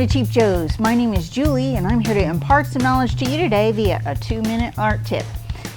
to Cheap Joe's. My name is Julie and I'm here to impart some knowledge to you today via a 2-minute art tip.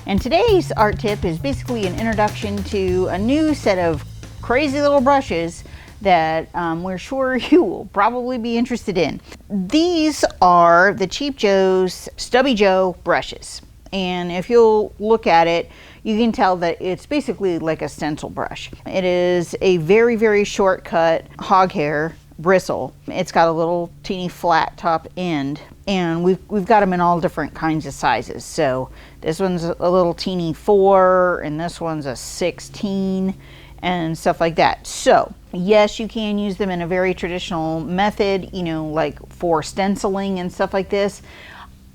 And today's art tip is basically an introduction to a new set of crazy little brushes that we're sure you will probably be interested in. These are the Cheap Joe's Stubby Joe brushes. And if you'll look at it, you can tell that it's basically like a stencil brush. It is a very, very shortcut hog hair bristle. It's got a little teeny flat top end, and we've got them in all different kinds of sizes. So this one's a little teeny 4 and this one's a 16 and stuff like that. So yes, you can use them in a very traditional method, you know, like for stenciling and stuff like this.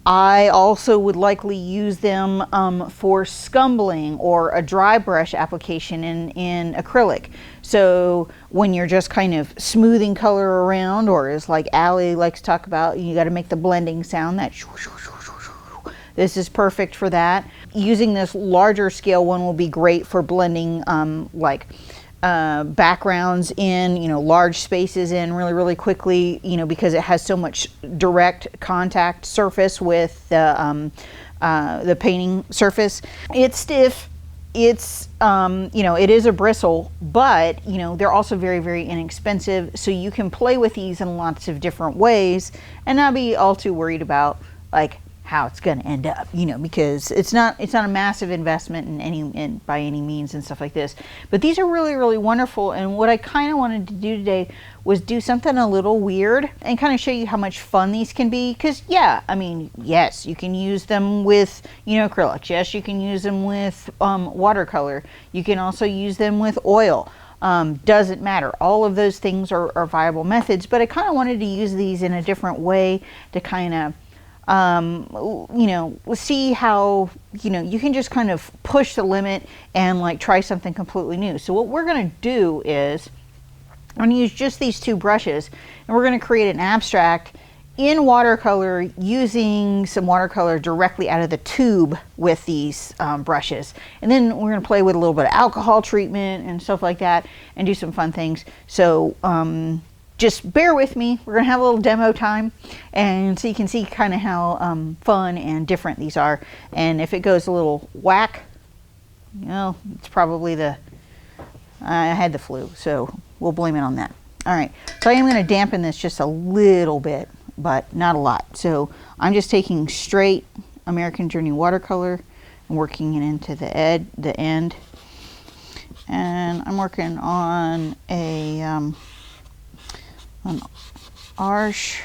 I also would likely use them for scumbling or a dry brush application in acrylic. So when you're just kind of smoothing color around, or as like Allie likes to talk about, you got to make the blending sound. That this is perfect for that. Using this larger scale one will be great for blending backgrounds in, you know, large spaces in really quickly, you know, because it has so much direct contact surface with the painting surface. It's stiff, it's you know, it is a bristle, but you know, they're also very, very inexpensive, so you can play with these in lots of different ways and not be all too worried about like how it's going to end up, you know, because it's not a massive investment by any means and stuff like this. But these are really wonderful, and what I kind of wanted to do today was do something a little weird and kind of show you how much fun these can be. Because yeah, I mean, yes, you can use them with, you know, acrylics. Yes, you can use them with watercolor. You can also use them with oil. Doesn't matter. All of those things are viable methods, but I kind of wanted to use these in a different way to kind of you know, see how, you know, you can just kind of push the limit and like try something completely new. So what we're going to do is I'm going to use just these 2 brushes, and we're going to create an abstract in watercolor using some watercolor directly out of the tube with these brushes. And then we're going to play with a little bit of alcohol treatment and stuff like that and do some fun things. So just bear with me. We're gonna have a little demo time, and so you can see kind of how fun and different these are. And if it goes a little whack, you know, it's probably I had the flu, so we'll blame it on that. All right, so I am gonna dampen this just a little bit, but not a lot. So I'm just taking straight American Journey watercolor and working it into the end. And I'm working on an Arch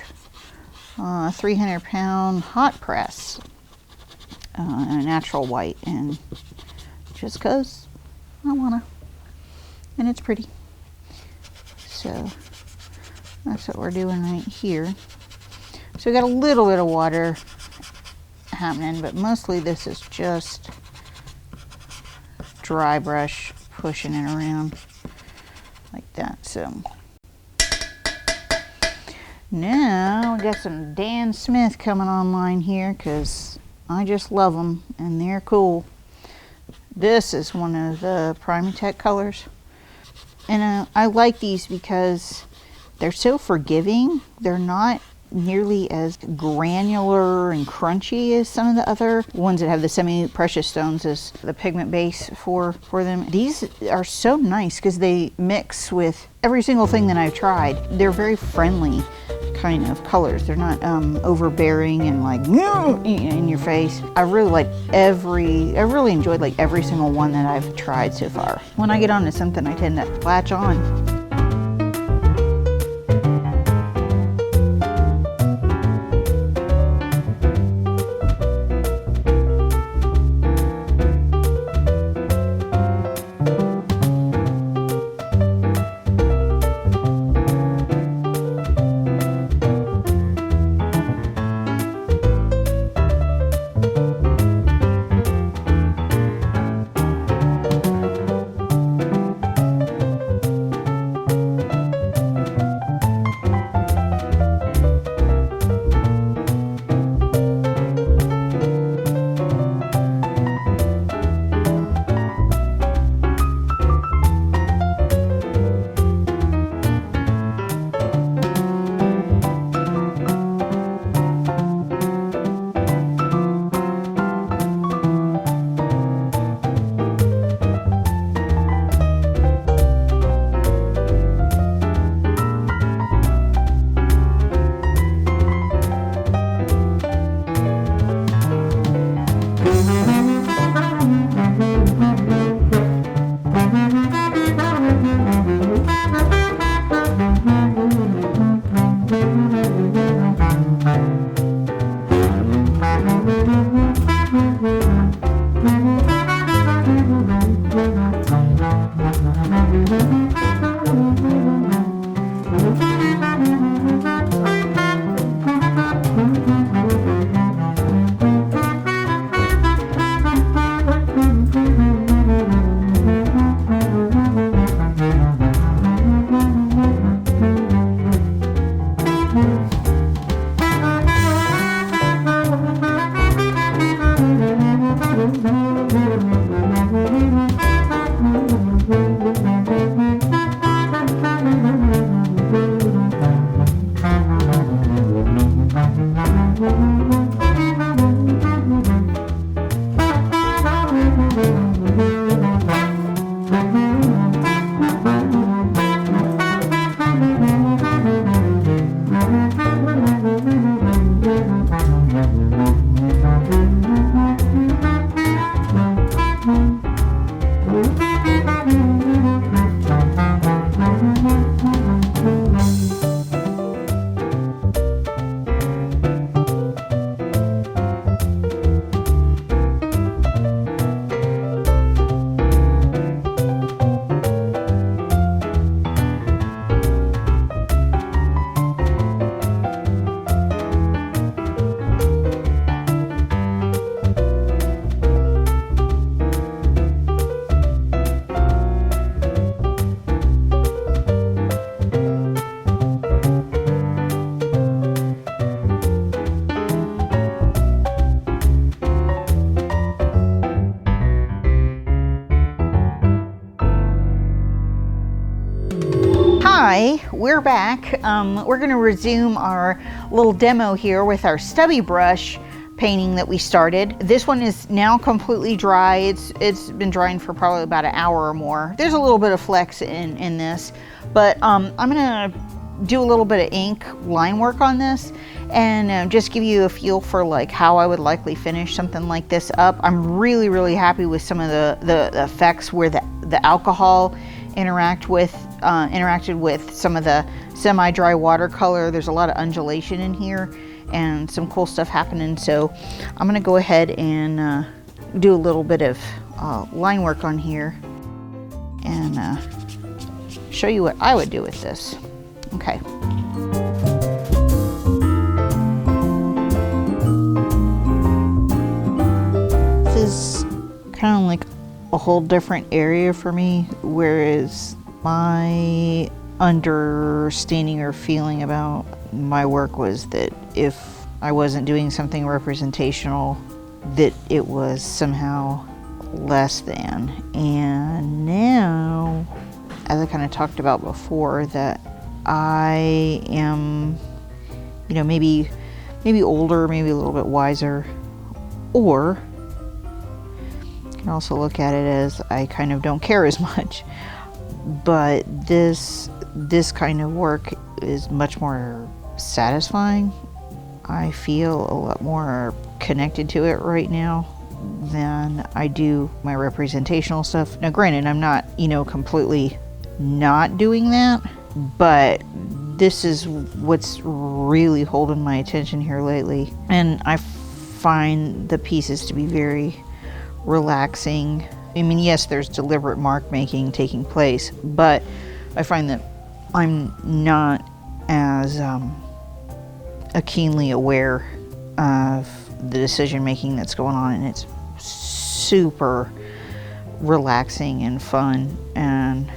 300-pound hot press, a natural white, and just because I wanna, and it's pretty. So that's what we're doing right here. So we got a little bit of water happening, but mostly this is just dry brush pushing it around like that. So now we got some Dan Smith coming online here because I just love them and they're cool. This is one of the Primatech colors, and I like these because they're so forgiving. They're not nearly as granular and crunchy as some of the other ones that have the semi-precious stones as the pigment base for them. These are so nice because they mix with every single thing that I've tried. They're very friendly kind of colors. They're not overbearing and like in your face. I really enjoyed like every single one that I've tried so far. When I get onto something, I tend to latch on. Hi, we're back. We're going to resume our little demo here with our stubby brush painting that we started. This one is now completely dry. It's been drying for probably about an hour or more. There's a little bit of flex in this, but I'm going to do a little bit of ink line work on this and just give you a feel for like how I would likely finish something like this up. I'm really happy with some of the effects where the alcohol interacted with some of the semi-dry watercolor. There's a lot of undulation in here and some cool stuff happening. So I'm gonna go ahead and do a little bit of line work on here and show you what I would do with this. Okay. This is kind of like a whole different area for me, whereas my understanding or feeling about my work was that if I wasn't doing something representational, that it was somehow less than. And now, as I kind of talked about before, that I am, you know, maybe older, maybe a little bit wiser, or can also look at it as I kind of don't care as much. But this kind of work is much more satisfying. I feel a lot more connected to it right now than I do my representational stuff. Now granted, I'm not, you know, completely not doing that, but this is what's really holding my attention here lately. And I find the pieces to be very relaxing. I mean, yes, there's deliberate mark making taking place, but I find that I'm not as keenly aware of the decision making that's going on, and it's super relaxing and fun, and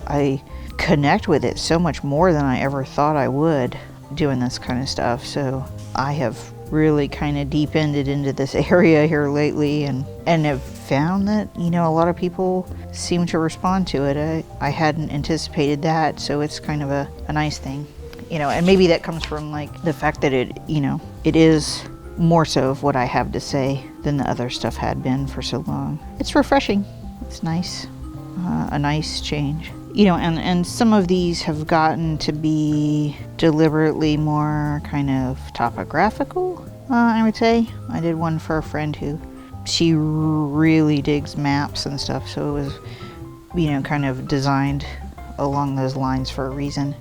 I connect with it so much more than I ever thought I would doing this kind of stuff. So I have really kind of deep-ended into this area here lately, and have found that, you know, a lot of people seem to respond to it. I hadn't anticipated that, so it's kind of a nice thing, you know. And maybe that comes from like the fact that it, you know, it is more so of what I have to say than the other stuff had been for so long. It's refreshing. It's nice, a nice change. You know, and some of these have gotten to be deliberately more kind of topographical, I would say. I did one for a friend who, she really digs maps and stuff, so it was, you know, kind of designed along those lines for a reason.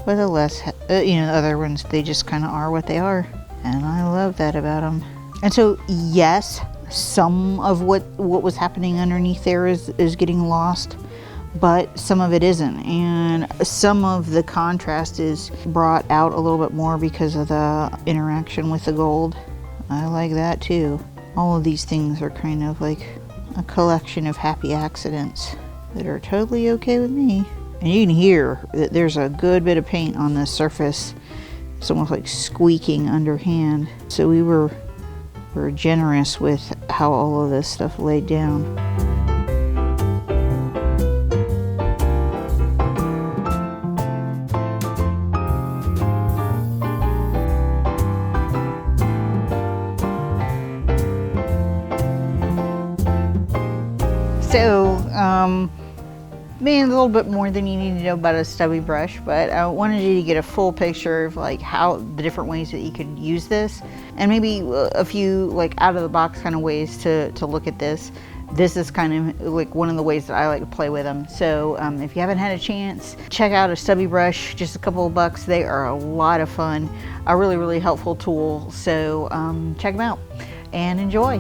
But the less, you know, the other ones, they just kind of are what they are, and I love that about them. And so, yes, some of what was happening underneath there is getting lost, but some of it isn't, and some of the contrast is brought out a little bit more because of the interaction with the gold. I like that too. All of these things are kind of like a collection of happy accidents that are totally okay with me. And you can hear that there's a good bit of paint on this surface. It's almost like squeaking underhand. So we were generous with how all of this stuff laid down. So, maybe a little bit more than you need to know about a stubby brush, but I wanted you to get a full picture of like how the different ways that you could use this, and maybe a few like out of the box kind of ways to look at this. This is kind of like one of the ways that I like to play with them. So if you haven't had a chance, check out a stubby brush, just a couple of bucks. They are a lot of fun, a really helpful tool. So check them out and enjoy.